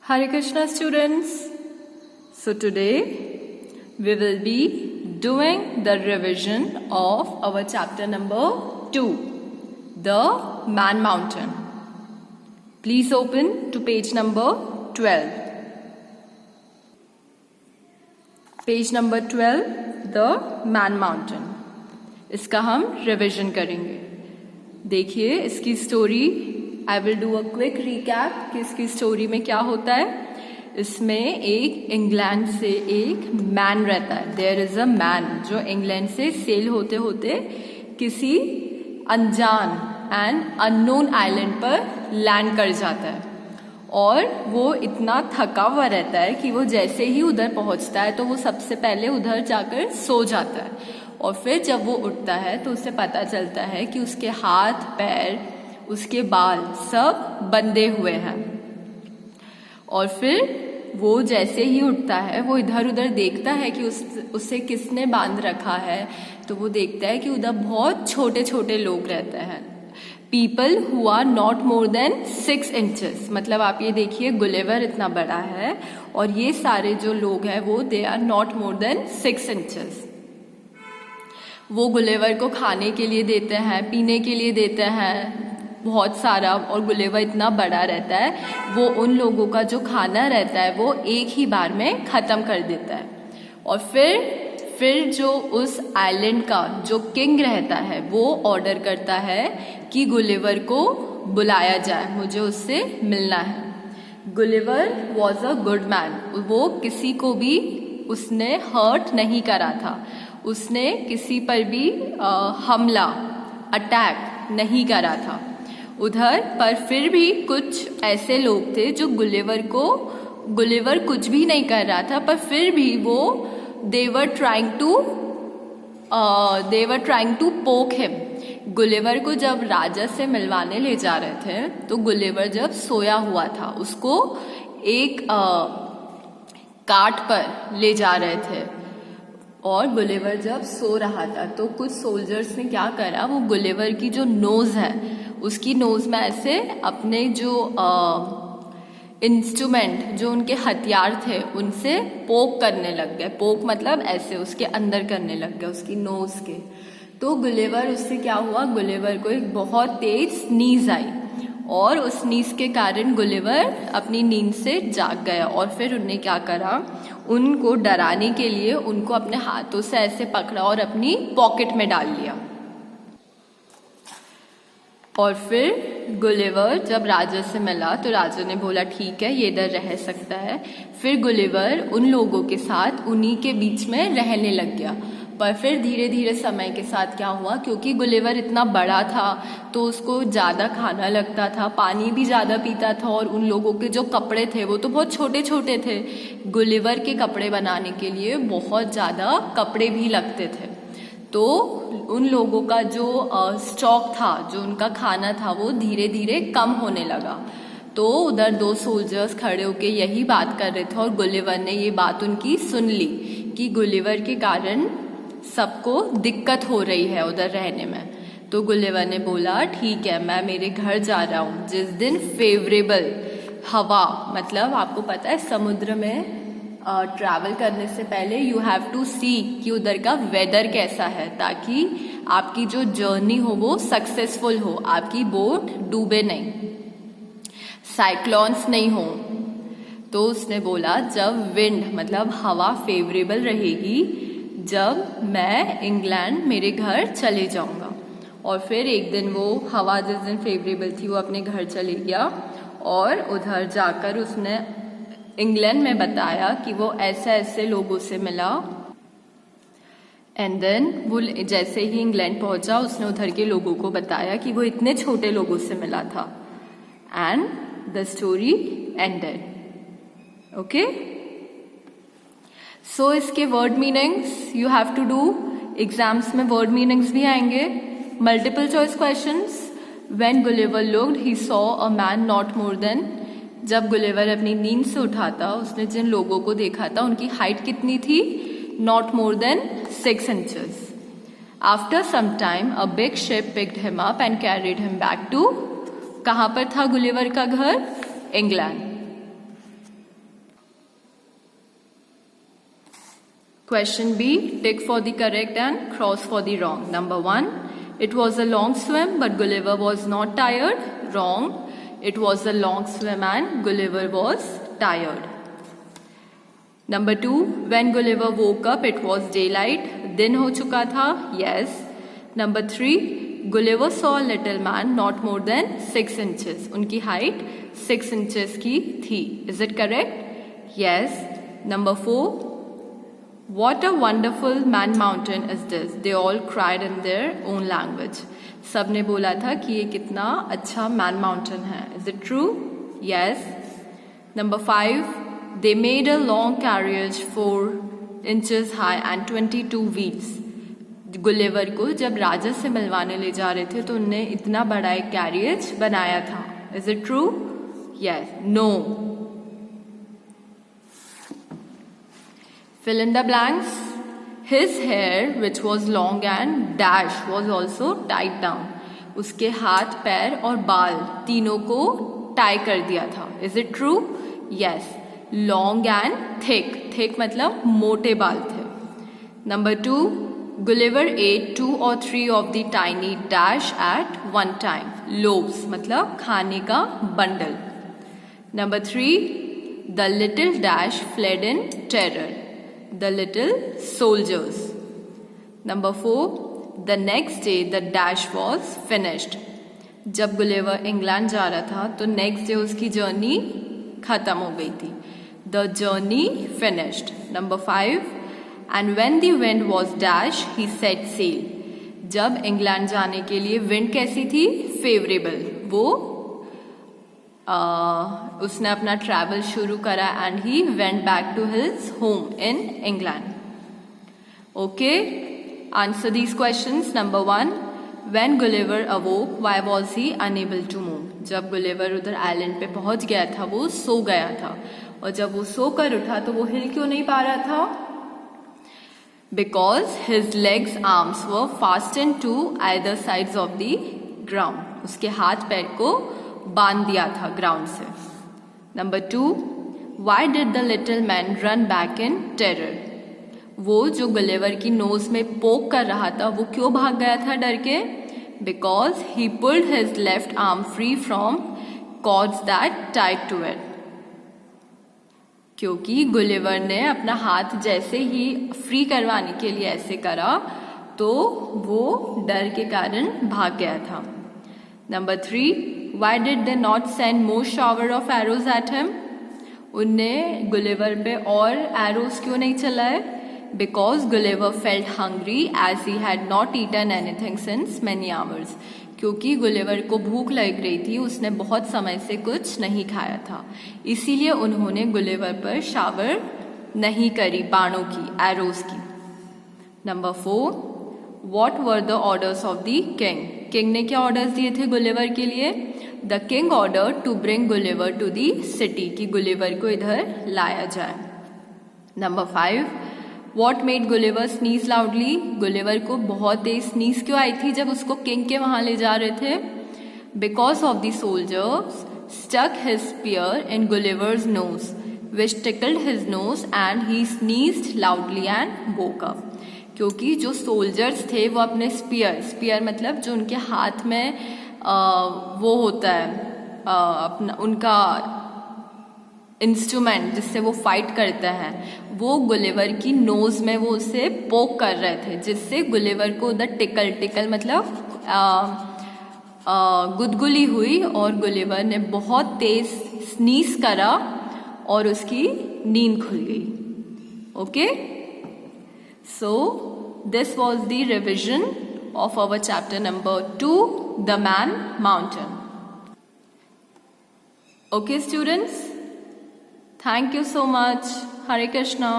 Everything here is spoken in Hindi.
Hare Krishna students. So today we will be doing the revision of our chapter number 2, the Man Mountain. Please open to page number 12. Page number 12, the Man Mountain. इसका हम रिविजन करेंगे. देखिए इसकी story. I will do a quick recap कि इसकी स्टोरी में क्या होता है. इसमें एक इंग्लैंड से एक मैन रहता है. देयर इज अ मैन जो इंग्लैंड से सेल होते होते किसी अनजान एंड अननोन आइलैंड पर लैंड कर जाता है. और वो इतना थका हुआ रहता है कि वो जैसे ही उधर पहुंचता है तो वो सबसे पहले उधर जाकर सो जाता है. और फिर जब वो उठता है तो उसे पता चलता है कि उसके हाथ पैर उसके बाल सब बंधे हुए हैं. और फिर वो जैसे ही उठता है वो इधर उधर देखता है कि उसे किसने बांध रखा है. तो वो देखता है कि उधर बहुत छोटे छोटे लोग रहते हैं. People who are not more than 6 inches. मतलब आप ये देखिए गुलिवर इतना बड़ा है और ये सारे जो लोग हैं वो they are not more than 6 inches. वो गुलिवर को खाने के लिए देते हैं, पीने के लिए देते हैं बहुत सारा. और गुलिवर इतना बड़ा रहता है वो उन लोगों का जो खाना रहता है वो एक ही बार में ख़त्म कर देता है. और फिर जो उस आइलैंड का जो किंग रहता है वो ऑर्डर करता है कि गुलिवर को बुलाया जाए, मुझे उससे मिलना है. Gulliver was a good man. वो किसी को भी उसने हर्ट नहीं करा था. उसने किसी पर भी हमला अटैक नहीं करा था उधर. पर फिर भी कुछ ऐसे लोग थे जो गुलिवर कुछ भी नहीं कर रहा था पर फिर भी वो they were trying to poke him. Gulliver को जब राजा से मिलवाने ले जा रहे थे तो गुलिवर जब सोया हुआ था उसको एक काट पर ले जा रहे थे. और गुलिवर जब सो रहा था तो कुछ सोल्जर्स ने क्या करा, वो गुलिवर की जो नोज है उसकी नोज में ऐसे अपने जो इंस्ट्रूमेंट जो उनके हथियार थे उनसे पोक करने लग गए. पोक मतलब ऐसे उसके अंदर करने लग गए उसकी नोज के. तो गुलिवर उससे क्या हुआ, गुलिवर को एक बहुत तेज स्नीज आई और उस स्नीज के कारण गुलिवर अपनी नींद से जाग गया. और फिर उनने क्या करा, उनको डराने के लिए उनको अपने हाथों से ऐसे पकड़ा और अपनी पॉकेट में डाल लिया. और फिर गुलिवर जब राजा से मिला तो राजा ने बोला ठीक है ये इधर रह सकता है. फिर गुलिवर उन लोगों के साथ उन्हीं के बीच में रहने लग गया. पर फिर धीरे धीरे समय के साथ क्या हुआ, क्योंकि गुलिवर इतना बड़ा था तो उसको ज़्यादा खाना लगता था, पानी भी ज़्यादा पीता था. और उन लोगों के जो कपड़े थे वो तो बहुत छोटे छोटे थे. गुलिवर के कपड़े बनाने के लिए बहुत ज़्यादा कपड़े भी लगते थे. तो उन लोगों का जो स्टॉक था, जो उनका खाना था वो धीरे धीरे कम होने लगा. तो उधर 2 सोल्जर्स खड़े होके यही बात कर रहे थे और गुलिवर ने ये बात उनकी सुन ली कि गुलिवर के कारण सबको दिक्कत हो रही है उधर रहने में. तो गुलिवर ने बोला ठीक है मैं मेरे घर जा रहा हूँ. जिस दिन फेवरेबल हवा, मतलब आपको पता है समुद्र में ट्रैवल करने से पहले यू हैव टू सी कि उधर का वेदर कैसा है ताकि आपकी जो जर्नी हो वो सक्सेसफुल हो, आपकी बोट डूबे नहीं, साइक्लोन्स नहीं हो. तो उसने बोला जब विंड मतलब हवा फेवरेबल रहेगी जब मैं इंग्लैंड मेरे घर चले जाऊंगा. और फिर एक दिन वो हवा जिस दिन फेवरेबल थी वो अपने घर चले गया और उधर जाकर उसने इंग्लैंड में बताया कि वो ऐसे ऐसे लोगों से मिला. एंड देन वो जैसे ही इंग्लैंड पहुंचा उसने उधर के लोगों को बताया कि वो इतने छोटे लोगों से मिला था. And the story ended. Okay, so इसके word meanings you have to do. Exams में वर्ड मीनिंग्स भी आएंगे. Multiple choice questions. When Gulliver looked he saw a man not more than. जब गुलिवर अपनी नींद से उठा था उसने जिन लोगों को देखा था उनकी हाइट कितनी थी, not more than 6 inches. After some time a big ship picked him up and carried him back to. कहाँ पर था गुलिवर का घर, England. Question B, tick for the correct and cross for the wrong. Number 1, it was a long swim but Gulliver was not tired. Wrong. It was a long swim and Gulliver was tired. Number 2, when Gulliver woke up it was daylight. दिन हो चुका था. Yes. Number 3, Gulliver saw a little man not more than 6 inches. उनकी height 6 inches की थी. Is it correct? Yes. Number 4, what a wonderful man mountain is this. They all cried in their own language. सबने बोला था कि ये कितना अच्छा man mountain है. Is it true? Yes. Number 5, they made a long carriage 4 inches high and 22 wheels. Gulliver को जब राजा से मिलवाने ले जा रहे थे तो उनने इतना बड़ा एक कैरियज बनाया था. Is it true? Yes. No. Fill in the blanks. His hair, which was long and dash, was also tied down. उसके हाथ, पैर और बाल तीनों को टाई कर दिया था. Is it true? Yes. Long and thick. Thick मतलब मोटे बाल थे. Number 2, Gulliver ate 2 or 3 of the tiny dash at one time. Loaves मतलब खाने का bundle. Number 3, the little dash fled in terror. The little soldiers. Number 4, the next day the dash was finished. जब गुलिवर इंग्लैंड जा रहा था तो नेक्स्ट डे उसकी जर्नी खत्म हो गई थी. The journey finished. Number 5, and when the wind was dash he set sail. जब इंग्लैंड जाने के लिए विंड कैसी थी? फेवरेबल. वो उसने अपना ट्रैवल शुरू करा and he went back to his home in England. Okay, answer these questions. Number 1, when Gulliver awoke why was he unable to move. जब गुलिवर उधर आइलैंड पे पहुंच गया था वो सो गया था, और जब वो सो कर उठा तो वो हिल क्यों नहीं पा रहा था? Because his legs arms were fastened to either sides of the ground. उसके हाथ पैर को बांध दिया था ग्राउंड से. Number 2, why did the little man run back in terror. वो जो गुलिवर की नोज में पोक कर रहा था वो क्यों भाग गया था डर के? Because he pulled his left arm free from cords that tied to it. क्योंकि गुलिवर ने अपना हाथ जैसे ही फ्री करवाने के लिए ऐसे करा तो वो डर के कारण भाग गया था. Number 3, why did they not send more shower of arrows at him? उनने गुलिवर पे और एरोस क्यों नहीं चलाए? Because Gulliver felt hungry as he had not eaten anything since many hours. क्योंकि गुलिवर को भूख लग रही थी, उसने बहुत समय से कुछ नहीं खाया था, इसीलिए उन्होंने गुलिवर पर शावर नहीं करी बाणों की, एरोस की. Number 4, what were the orders of the king. King ने क्या ऑर्डर्स दिए थे गुलिवर के लिए? The king order to bring Gulliver to the city, कि गुलिवर को इधर लाया जाए. Number 5, what made Gulliver sneeze loudly. Gulliver को बहुत तेज स्नीज क्यों आई थी जब उसको किंग के वहां ले जा रहे थे? Because of the soldiers stuck his spear in Gulliver's nose which tickled his nose and he sneezed loudly and woke up. क्योंकि जो सोल्जर्स थे वो अपने स्पीयर मतलब जो उनके हाथ में वो होता है अपना उनका इंस्ट्रूमेंट जिससे वो फाइट करते हैं, वो गुलिवर की नोज में वो उसे पोक कर रहे थे, जिससे गुलिवर को उधर टिकल मतलब गुदगुली हुई और गुलिवर ने बहुत तेज स्नीज करा और उसकी नींद खुल गई. Okay, so this was the revision of our chapter number 2, The Man Mountain. Okay students, thank you so much. Hare Krishna.